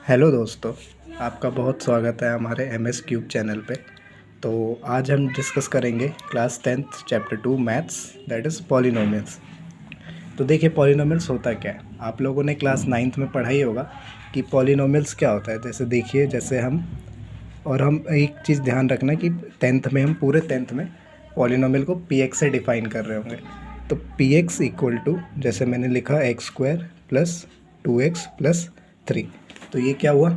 Hello दोस्तों, आपका बहुत स्वागत है हमारे MS क्यूब चैनल पे। तो आज हम डिस्कस करेंगे class 10th chapter 2 maths, that is polynomials. तो देखिए पॉलिनोमियल्स होता क्या है, आप लोगों ने क्लास 9th में पढ़ा ही होगा कि पॉलिनोमियल्स क्या होता है। जैसे देखिए, जैसे हम एक चीज़ ध्यान रखना कि 10th में हम पूरे 10th में पॉलिनोमियल को px से डिफ़ाइन कर रहे होंगे। तो px इक्वल टू, जैसे मैंने लिखा x² प्लस 2x प्लस 3। तो ये क्या हुआ,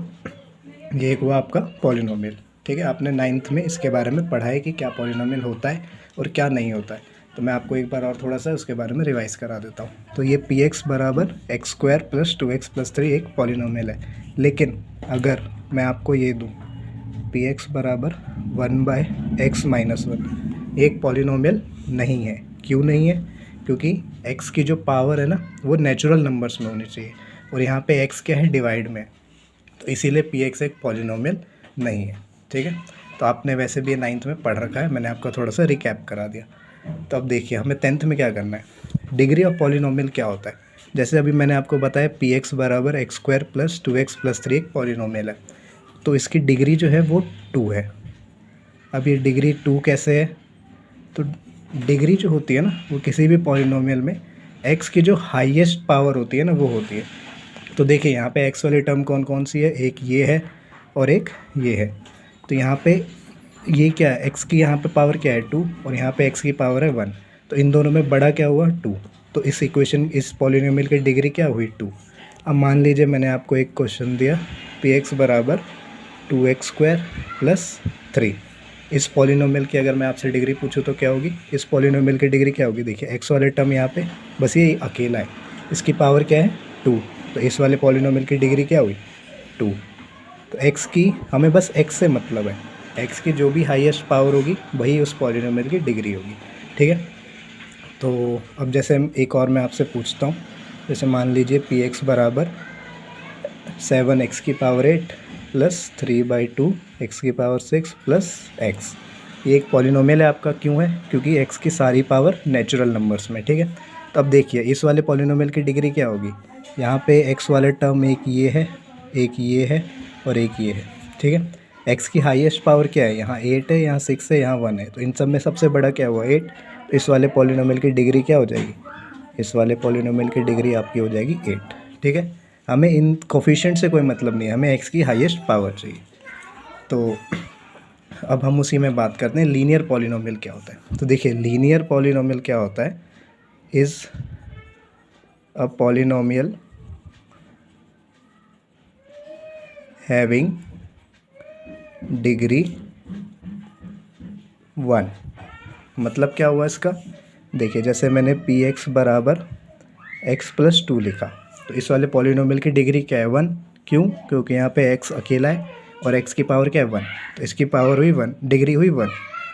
ये एक हुआ आपका पॉलिनोमियल। ठीक है, आपने 9th में इसके बारे में पढ़ा है कि क्या पॉलिनोमियल होता है और क्या नहीं होता है। तो मैं आपको एक बार और थोड़ा सा उसके बारे में रिवाइज़ करा देता हूँ। तो ये px बराबर x² प्लस 2x प्लस 3 एक पॉलिनोमियल है। लेकिन अगर मैं आपको ये दूँ px बराबर 1/x माइनस 1, एक पॉलिनोमियल नहीं है। क्यों नहीं है? क्योंकि x की जो पावर है ना, वो नेचुरल नंबर्स में होनी चाहिए, और यहाँ पे x क्या है, डिवाइड में। तो इसीलिए px एक पॉलिनोमियल नहीं है। ठीक है, तो आपने वैसे भी 9th में पढ़ रखा है, मैंने आपका थोड़ा सा रिकैप करा दिया। तो अब देखिए हमें 10th में क्या करना है, डिग्री ऑफ पॉलिनोमियल क्या होता है। जैसे अभी मैंने आपको बताया px बराबर x² प्लस 2x प्लस 3 एक पॉलिनोमियल है, तो इसकी डिग्री जो है वो 2 है। अब ये डिग्री 2 कैसे है? तो डिग्री जो होती है ना, वो किसी भी पॉलिनोमियल में x की जो हाईएस्ट पावर होती है ना, वो होती है। तो देखिए यहाँ पे x वाली टर्म कौन कौन सी है, एक ये है और एक ये है। तो यहाँ पे ये क्या है, x की यहाँ पे पावर क्या है 2, और यहाँ पे x की पावर है 1। तो इन दोनों में बड़ा क्या हुआ, 2। तो इस इक्वेशन, इस पॉलिनोमियल की डिग्री क्या हुई, 2। अब मान लीजिए मैंने आपको एक क्वेश्चन दिया, px बराबर 2x² प्लस 3। इस पॉलिनोमियल की अगर मैं आपसे डिग्री पूछूं तो क्या होगी, इस पॉलिनोमियल की डिग्री क्या होगी। देखिए x वाले टर्म यहाँ पे बस ये अकेला है, इसकी पावर क्या है 2। तो इस वाले पॉलिनोमियल की डिग्री क्या हुई, 2। तो x की, हमें बस x से मतलब है, x की जो भी हाईएस्ट पावर होगी वही उस पॉलिनोमियल की डिग्री होगी। ठीक है, तो अब जैसे एक और मैं आपसे पूछता हूँ, जैसे मान लीजिए px बराबर 7x की पावर 8 प्लस 3/2 x की पावर 6 प्लस x। ये एक पॉलिनोमियल है आपका। क्यों है? क्योंकि x की सारी पावर नेचुरल नंबर्स में। ठीक है, तो अब देखिए इस वाले पॉलिनोमियल की डिग्री क्या होगी। यहाँ पे x वाले टर्म एक ये है, एक ये है और एक ये है। ठीक है, x की हाईएस्ट पावर क्या है, यहाँ 8 है, यहाँ 6 है, यहाँ 1 है। तो इन सब में सबसे बड़ा क्या हुआ, 8। तो इस वाले पॉलिनोमियल की डिग्री क्या हो जाएगी, इस वाले पॉलिनोमियल की डिग्री आपकी हो जाएगी 8। ठीक है, हमें इन कोफिशिएंट से कोई मतलब नहीं है, हमें x की हाईएस्ट पावर चाहिए। तो अब हम उसी में बात करते हैं लीनियर पॉलिनोमियल क्या होता है। तो देखिए लीनियर पॉलिनोमियल क्या होता है, is a polynomial having degree 1। मतलब क्या हुआ इसका, देखिए जैसे मैंने px बराबर x प्लस 2 लिखा, तो इस वाले पॉलिनोमियल की डिग्री क्या है, 1। क्यों? क्योंकि यहाँ पे x अकेला है और x की पावर क्या है, 1। तो इसकी पावर हुई 1, डिग्री हुई 1।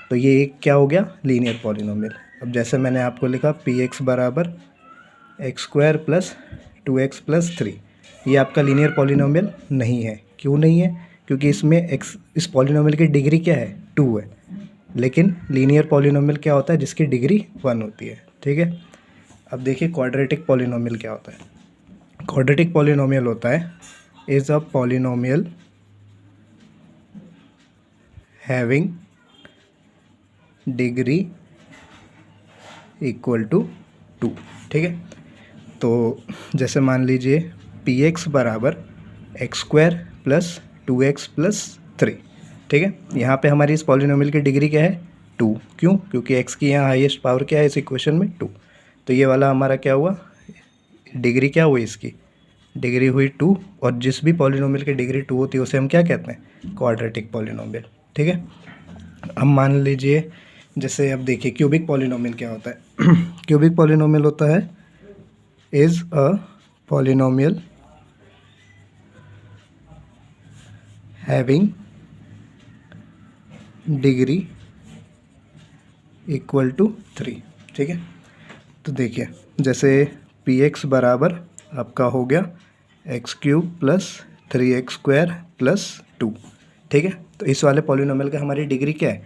तो ये एक क्या हो गया, लीनियर पॉलिनोमियल। अब जैसे मैंने आपको लिखा px बराबर x² प्लस 2x प्लस 3, ये आपका लीनियर पॉलिनोमियल नहीं है। क्यों नहीं है? क्योंकि इसमें x, इस पॉलिनोमियल की डिग्री क्या है, 2 है। लेकिन लीनियर पॉलिनोमियल क्या होता है, जिसकी डिग्री 1 होती है। ठीक है, अब देखिए क्वाड्रेटिक पॉलिनोमियल क्या होता है। क्वाड्रेटिक पॉलिनोमियल होता है, is a polynomial having degree equal to 2। ठीक है, तो जैसे मान लीजिए px बराबर x² प्लस 2x प्लस 3। ठीक है, यहाँ पे हमारी इस पॉलिनोमियल की डिग्री क्या है, 2। क्यों? क्योंकि x की यहाँ हाईएस्ट पावर क्या है इस इक्वेशन में, 2। तो ये वाला हमारा क्या हुआ, डिग्री क्या हुई, इसकी डिग्री हुई 2। और जिस भी पॉलिनोमियल की डिग्री 2 होती है उसे हम क्या कहते हैं, क्वाड्रेटिक पॉलिनोमियल। ठीक है, अब मान लीजिए जैसे, अब देखिए क्यूबिक पॉलिनोमियल क्या होता है। क्यूबिक पॉलिनोमियल होता है, is a polynomial having degree equal to 3। ठीक है, तो देखिए जैसे px बराबर आपका हो गया x³ प्लस 3x² प्लस 2। ठीक है, तो इस वाले पॉलिनोमियल का हमारी डिग्री क्या है,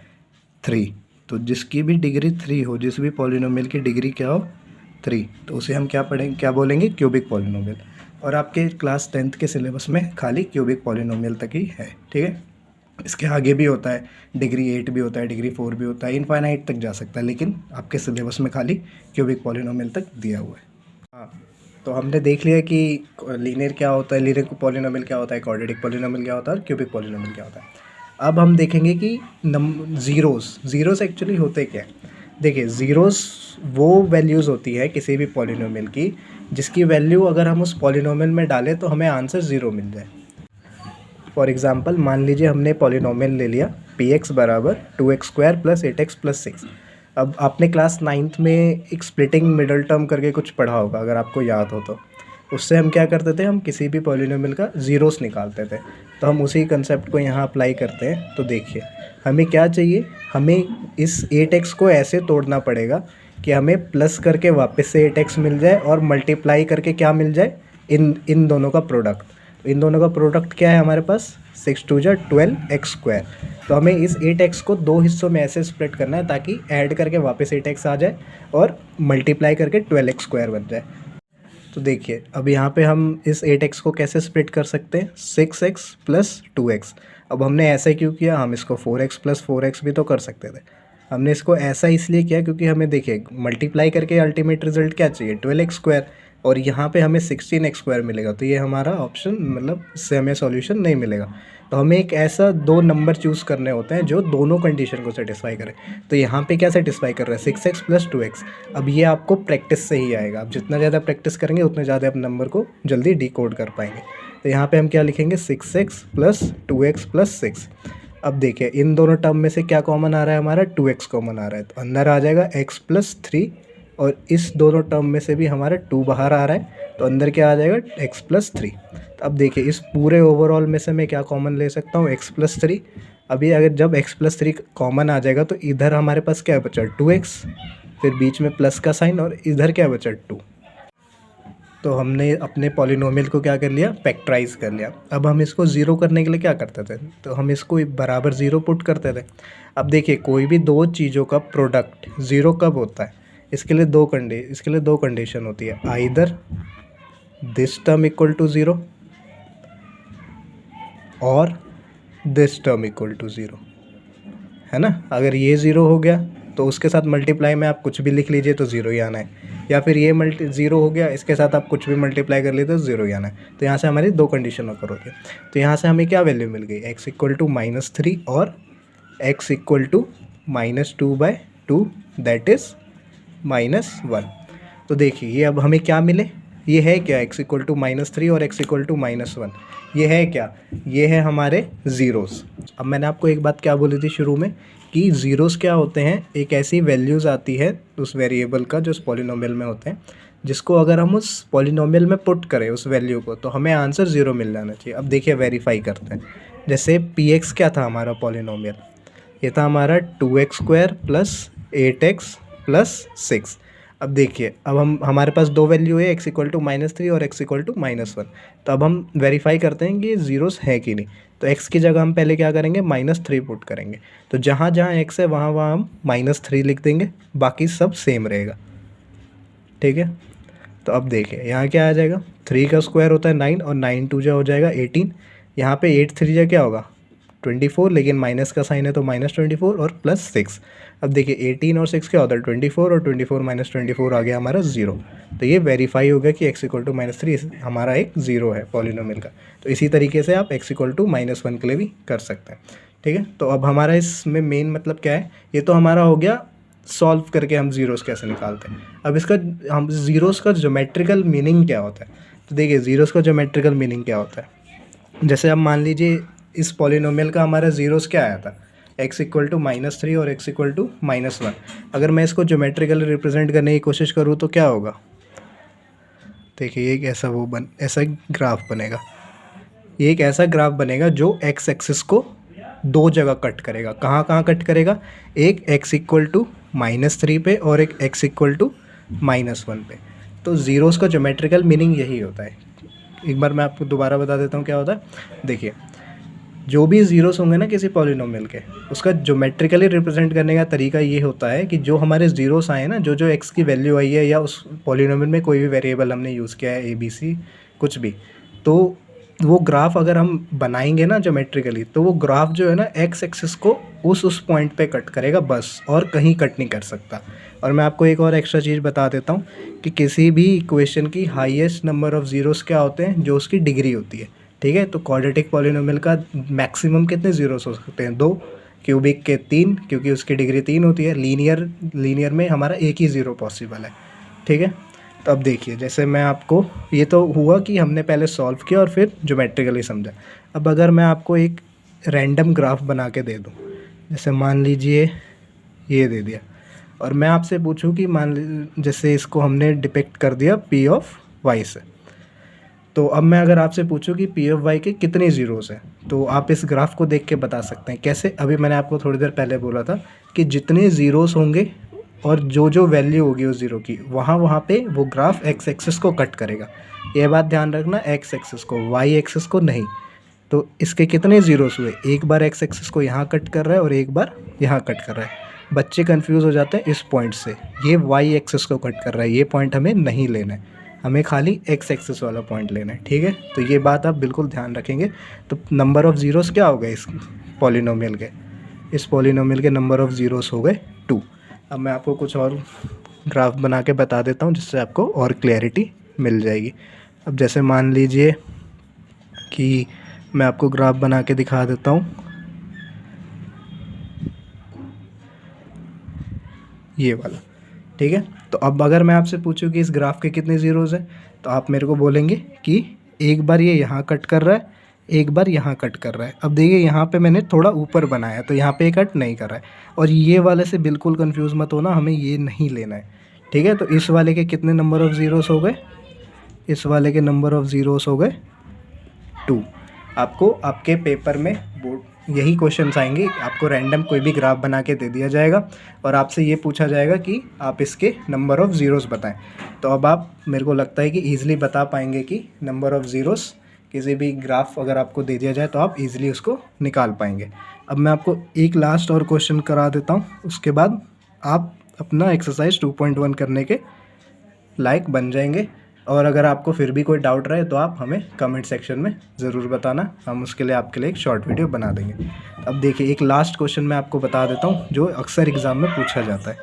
3। तो जिसकी भी डिग्री 3 हो, जिस भी पॉलिनोमियल की डिग्री क्या हो, 3, तो उसे हम क्या पढ़ेंगे, क्या बोलेंगे, क्यूबिक पॉलिनोमियल। और आपके क्लास 10th के सिलेबस में खाली क्यूबिक पॉलिनोमियल तक ही है, ठीक है। इसके आगे भी होता है, डिग्री 8 भी होता है, डिग्री 4 भी होता है, इनफाइनाइट तक जा सकता है, लेकिन आपके सिलेबस में खाली क्यूबिक पॉलिनोमियल तक दिया हुआ है। हाँ, तो हमने देख लिया कि लीनियर क्या होता है, लीनियर पॉलिनोमियल क्या होता है, क्वाड्रेटिक पॉलिनोमियल क्या होता है और क्यूबिक पॉलिनोमियल क्या होता है। अब हम देखेंगे कि ज़ीरोस एक्चुअली होते क्या है। देखिए, ज़ीरोस वो वैल्यूज़ होती है किसी भी पॉलिनोमियल की जिसकी वैल्यू अगर हम उस पॉलिनोमियल में डालें तो हमें आंसर 0 मिल जाए। फॉर एग्जांपल, मान लीजिए हमने पॉलिनोमियल ले लिया px बराबर 2x² + 8x + 6। अब आपने क्लास 9th में एक स्प्लिटिंग मिडल टर्म करके कुछ पढ़ा होगा, अगर आपको याद हो तो। उससे हम क्या करते थे, हम किसी भी पॉलिनोमियल का ज़ीरोस निकालते थे। तो हम उसी कंसेप्ट को यहाँ अप्लाई करते हैं। तो देखिए, हमें क्या चाहिए, हमें इस 8x को ऐसे तोड़ना पड़ेगा कि हमें प्लस करके वापस से 8x मिल जाए और मल्टीप्लाई करके क्या मिल जाए, इन दोनों का प्रोडक्ट। इन दोनों का प्रोडक्ट क्या है हमारे पास, 6 2 जा 12x²। तो हमें इस 8x को दो हिस्सों में ऐसे स्प्लिट करना है ताकि ऐड करके वापस 8x आ जाए और मल्टीप्लाई करके 12x² बन जाए। तो देखिए, अब यहाँ पे हम इस 8x को कैसे स्प्लिट कर सकते हैं, 6x + 2x। अब हमने ऐसा क्यों किया, हम इसको 4x + 4x भी तो कर सकते थे। हमने इसको ऐसा इसलिए किया क्योंकि हमें देखिए मल्टीप्लाई करके अल्टीमेट रिजल्ट क्या चाहिए, 12x² और यहाँ पे हमें 16x² मिलेगा। तो ये हमारा ऑप्शन, मतलब इससे हमें सॉल्यूशन नहीं मिलेगा। तो हमें एक ऐसा दो नंबर चूज़ करने होते हैं जो दोनों कंडीशन को सेटिस्फाई करें। तो यहाँ पे क्या सेटिस्फाई कर रहा है, 6x + 2x। अब ये आपको प्रैक्टिस से ही आएगा। आप जितना ज़्यादा प्रैक्टिस करेंगे उतने ज़्यादा आप नंबर को जल्दी डिकोड कर पाएंगे। तो यहाँ पे हम क्या लिखेंगे, 6x + 2x + 6। अब देखिए, इन दोनों टर्म में से क्या कॉमन आ रहा है, हमारा 2x कॉमन आ रहा है। तो अंदर आ जाएगा x + 3 और इस दोनों टर्म में से भी हमारा 2 बाहर आ रहा है। तो अंदर क्या आ जाएगा, x + 3। तो अब देखिए, इस पूरे ओवरऑल में से मैं क्या कॉमन ले सकता हूँ, x + 3। अभी अगर जब x + 3 कॉमन आ जाएगा तो इधर हमारे पास क्या बचा, 2x, फिर बीच में प्लस का साइन और इधर क्या बचा, 2। तो हमने अपने पॉलिनोमियल को क्या कर लिया, फैक्टराइज कर लिया। अब हम इसको ज़ीरो करने के लिए क्या करते थे, तो हम इसको बराबर 0 पुट करते थे। अब देखिए, कोई भी दो चीज़ों का प्रोडक्ट 0 कब होता है, इसके लिए दो कंडीशन होती है, either this term equal to 0 और दिस टर्म इक्वल टू 0, है ना। अगर ये 0 हो गया तो उसके साथ मल्टीप्लाई में आप कुछ भी लिख लीजिए तो 0 ही आना है, या फिर ये 0 हो गया, इसके साथ आप कुछ भी मल्टीप्लाई कर लीजिए तो 0 ही आना है। तो यहाँ से हमारी दो कंडीशन ओकर होती है। तो यहाँ से हमें क्या वैल्यू मिल गई, x = -3 और x = -2/2 दैट इज़ -1। तो देखिए, ये अब हमें क्या मिले, ये है क्या, x = -3 और x = -1। ये है क्या, ये है हमारे ज़ीरोस। अब मैंने आपको एक बात क्या बोली थी शुरू में कि ज़ीरोस क्या होते हैं, एक ऐसी वैल्यूज़ आती है उस वेरिएबल का जो उस पॉलिनोमियल में होते हैं, जिसको अगर हम उस पॉलिनोमियल में पुट करें उस वैल्यू को तो हमें आंसर 0 मिल जाना चाहिए। अब देखिए, वेरीफाई करते हैं। जैसे px क्या था हमारा पॉलिनोमियल, ये था हमारा 2x² + 8x + 6। अब देखिए, अब हमारे पास दो वैल्यू है, x = -3 और x = -1। तो अब हम वेरीफाई करते हैं कि ये ज़ीरोस है कि नहीं। तो x की जगह हम पहले क्या करेंगे, -3 पुट करेंगे। तो जहाँ जहाँ x है वहाँ वहाँ हम -3 लिख देंगे, बाकी सब सेम रहेगा, ठीक है। तो अब देखिए, यहाँ क्या आ जाएगा, 3 का स्क्वायर होता है 9 और 9 2 जा हो जाएगा 18। यहाँ पे 8 3 जा क्या होगा, 24, लेकिन माइनस का साइन है तो -24 और +6। अब देखिए, 18 और 6 क्या होता है, 24 और 24 - 24 आ गया हमारा 0। तो ये वेरीफाई हो गया कि x = -3 हमारा एक 0 है पॉलिनोमियल का। तो इसी तरीके से आप x = -1 के लिए भी कर सकते हैं, ठीक है। तो अब हमारा इसमें मेन मतलब क्या है, ये तो हमारा हो गया सॉल्व करके हम ज़ीरोस कैसे निकालते हैं। अब इसका हम ज़ीरोस का ज्योमेट्रिकल मीनिंग क्या होता है, तो देखिए ज़ीरोस का ज्योमेट्रिकल मीनिंग क्या होता है। जैसे अब मान लीजिए इस पॉलिनोमियल का हमारा ज़ीरोस क्या आया था, x = -3 और x = -1। अगर मैं इसको ज्योमेट्रिकली रिप्रेजेंट करने की कोशिश करूँ तो क्या होगा, देखिए एक ऐसा ग्राफ बनेगा। ये एक ऐसा ग्राफ बनेगा जो x एक्सिस को दो जगह कट करेगा। कहाँ कहाँ कट करेगा, एक x = -3 पे और एक x = -1 पे। तो ज़ीरोस का ज्योमेट्रिकल मीनिंग यही होता है। एक बार मैं आपको दोबारा बता देता हूँ क्या होता है। देखिए, जो भी ज़ीरोस होंगे ना किसी पॉलिनोमियल के, उसका ज्योमेट्रिकली रिप्रेजेंट करने का तरीका ये होता है कि जो हमारे ज़ीरोस आए ना, जो x की वैल्यू आई है या उस पॉलिनोमियल में कोई भी वेरिएबल हमने यूज़ किया है, ABC कुछ भी, तो वो ग्राफ अगर हम बनाएंगे ना ज्योमेट्रिकली, तो वो ग्राफ जो है ना एक्स एक्सिस को उस पॉइंट पे कट करेगा बस, और कहीं कट नहीं कर सकता। और मैं आपको एक और एक्स्ट्रा चीज़ बता देता हूँ कि किसी भी इक्वेशन की हाईएस्ट नंबर ऑफ़ ज़ीरोस क्या होते हैं, जो उसकी डिग्री होती है, ठीक है। तो क्वाड्रेटिक पॉलिनोमियल का मैक्सिमम कितने ज़ीरोस हो सकते हैं, 2, क्यूबिक के 3, क्योंकि उसकी डिग्री 3 होती है। लीनियर में हमारा एक ही ज़ीरो पॉसिबल है, ठीक है। तो अब देखिए, जैसे मैं आपको, ये तो हुआ कि हमने पहले सॉल्व किया और फिर ज्योमेट्रिकली समझा। अब अगर मैं आपको एक रैंडम ग्राफ बना के दे दूँ, जैसे मान लीजिए ये दे दिया, और मैं आपसे पूछूं कि जैसे इसको हमने डिपिक्ट कर दिया पी ऑफ वाई से, तो अब मैं अगर आपसे पूछूं कि पी ऑफ वाई के कितने ज़ीरोस हैं, तो आप इस ग्राफ को देख के बता सकते हैं। कैसे? अभी मैंने आपको थोड़ी देर पहले बोला था कि जितने ज़ीरोस होंगे और जो वैल्यू होगी उस ज़ीरो की, वहाँ पे वो ग्राफ एक्स एक्सिस को कट करेगा। ये बात ध्यान रखना, एक्स एक्सिस को, वाई एक्सिस को नहीं। तो इसके कितने ज़ीरोस हुए, एक बार एक्स एक्सिस को यहाँ कट कर रहा है और एक बार यहाँ कट कर रहा है। बच्चे कंफ्यूज हो जाते हैं इस पॉइंट से, ये वाई एक्सिस को कट कर रहा है, ये पॉइंट हमें नहीं लेना है, हमें खाली एक्स एक्सिस वाला पॉइंट लेना है, ठीक है। तो ये बात आप बिल्कुल ध्यान रखेंगे। तो नंबर ऑफ़ ज़ीरोस क्या हो गए इस पॉलिनोमियल के, इस पॉलिनोमियल के नंबर ऑफ़ ज़ीरोस हो गए 2। अब मैं आपको कुछ और ग्राफ बना के बता देता हूँ, जिससे आपको और क्लैरिटी मिल जाएगी। अब जैसे मान लीजिए कि मैं आपको ग्राफ बना के दिखा देता हूँ, ये वाला, ठीक है। तो अब अगर मैं आपसे पूछूं कि इस ग्राफ के कितने ज़ीरोज़ हैं, तो आप मेरे को बोलेंगे कि एक बार ये यहाँ कट कर रहा है, एक बार यहाँ कट कर रहा है। अब देखिए यहाँ पे मैंने थोड़ा ऊपर बनाया, तो यहाँ पे कट नहीं कर रहा है। और ये वाले से बिल्कुल कंफ्यूज मत होना, हमें ये नहीं लेना है, ठीक है। तो इस वाले के कितने नंबर ऑफ़ ज़ीरोस हो गए, इस वाले के नंबर ऑफ़ ज़ीरोस हो गए 2। आपको आपके पेपर में बोर्ड यही क्वेश्चंस आएंगे, आपको रैंडम कोई भी ग्राफ बना के दे दिया जाएगा और आपसे ये पूछा जाएगा कि आप इसके नंबर ऑफ़ ज़ीरोस बताएं। तो अब आप, मेरे को लगता है कि ईज़िली बता पाएंगे कि नंबर ऑफ़ ज़ीरोस किसी भी ग्राफ अगर आपको दे दिया जाए तो आप ईज़िली उसको निकाल पाएंगे। अब मैं आपको एक लास्ट और क्वेश्चन करा देता हूँ, उसके बाद आप अपना एक्सरसाइज 2.1 करने के लायक बन जाएंगे। और अगर आपको फिर भी कोई डाउट रहे तो आप हमें कमेंट सेक्शन में ज़रूर बताना, हम उसके लिए आपके लिए एक शॉर्ट वीडियो बना देंगे। अब देखिए, एक लास्ट क्वेश्चन मैं आपको बता देता हूँ जो अक्सर एग्ज़ाम में पूछा जाता है।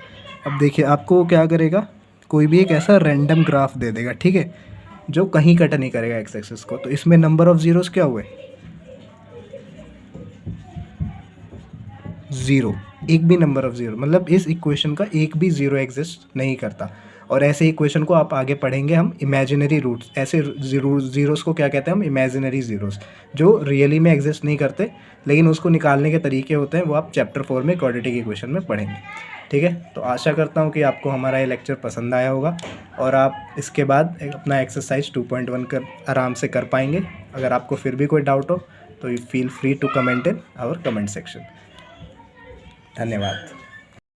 अब देखिए, आपको क्या करेगा, कोई भी एक ऐसा रैंडम ग्राफ दे देगा, ठीक है, जो कहीं कट नहीं करेगा एक्स एक्सिस को। तो इसमें नंबर ऑफ़ ज़ीरोस क्या हुए, 0, एक भी नंबर ऑफ़ ज़ीरो, मतलब इस इक्वेशन का एक भी ज़ीरो एग्जिस्ट नहीं करता। और ऐसे इक्वेशन को आप आगे पढ़ेंगे हम इमेजिनरी रूट्स, ऐसे ज़ीरोस को क्या कहते हैं हम, इमेजिनरी ज़ीरोस, जो रियली में एग्जिस्ट नहीं करते, लेकिन उसको निकालने के तरीके होते हैं, वो आप चैप्टर 4 में क्वाड्रेटिक इक्वेशन में पढ़ेंगे, ठीक है। तो आशा करता हूँ कि आपको हमारा ये लेक्चर पसंद आया होगा और आप इसके बाद अपना एक्सरसाइज 2.1 कर आराम से कर पाएंगे। अगर आपको फिर भी कोई डाउट हो तो you feel free to comment in our comment section. धन्यवाद।